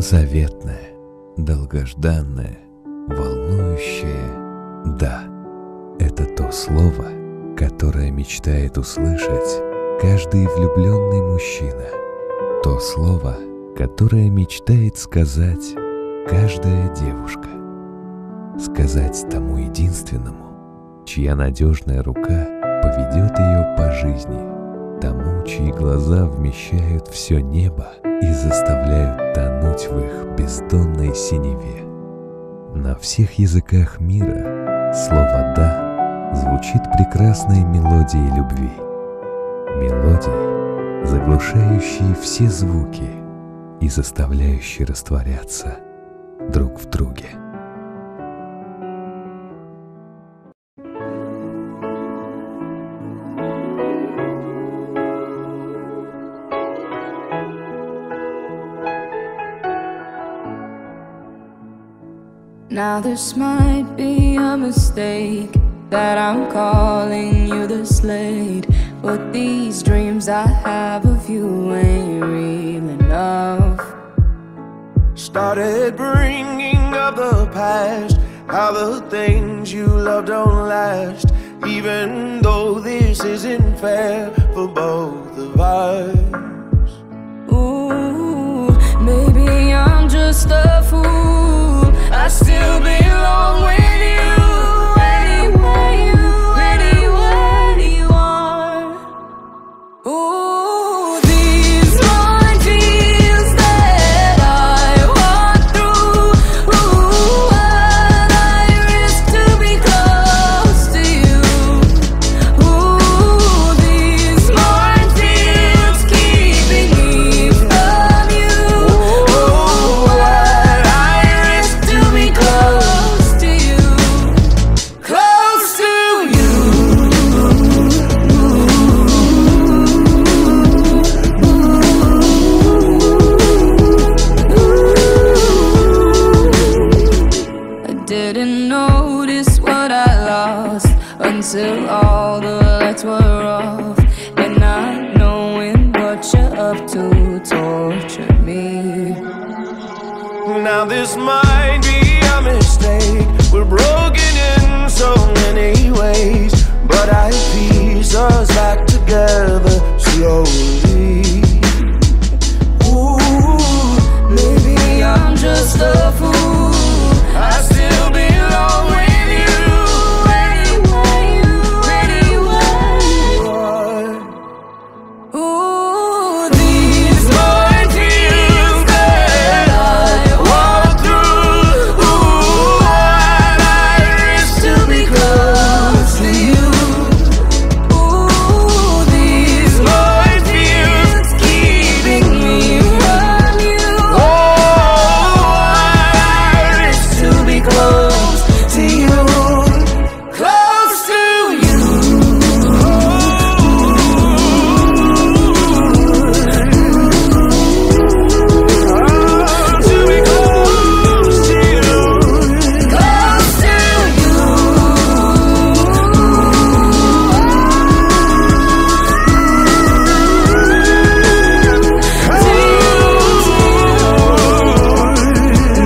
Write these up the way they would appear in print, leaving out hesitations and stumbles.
заветное, долгожданное, волнующее «да». Это то слово, которое мечтает услышать каждый влюбленный мужчина. То слово, которое мечтает сказать каждая девушка. Сказать тому единственному, чья надежная рука поведет ее по жизни, тому, чьи глаза вмещают все небо и заставляют тонуть в их бездонной синеве. На всех языках мира слово «да» звучит прекрасной мелодией любви. Мелодией, заглушающей все звуки и заставляющей растворяться друг в друге. Now this might be a mistake that I'm calling you this late, but these dreams I have of you ain't real enough. Started bringing up the past, how the things you love don't last, even though this isn't fair for both of us. Ooh, maybe I'm just a fool, I still belong with you, anywhere you are. Ooh, these minefields that I walk through, ooh, what I risk to be close to you. Ooh, these minefields keeping me from you. Ooh, what I risk to be close to you, close to you. I didn't notice what I lost until all the lights were off, and not knowing what you're up to torture me. Now this might be a mistake, we're broken in so many ways, but I piece us back together slowly. Ooh, Maybe I'm just a fool, I still belong with you, anywhere you are. ooh, these Minefields that I walk through, ooh, what I risk to be close to you. ooh, these Minefields keeping me from you. oh, what I risk to be close to you, close to you. To be close to you, Close to you.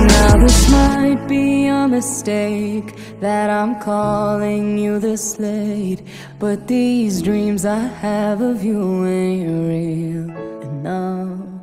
Now this might be a mistake that I'm calling you this late, but these dreams I have of you ain't real enough.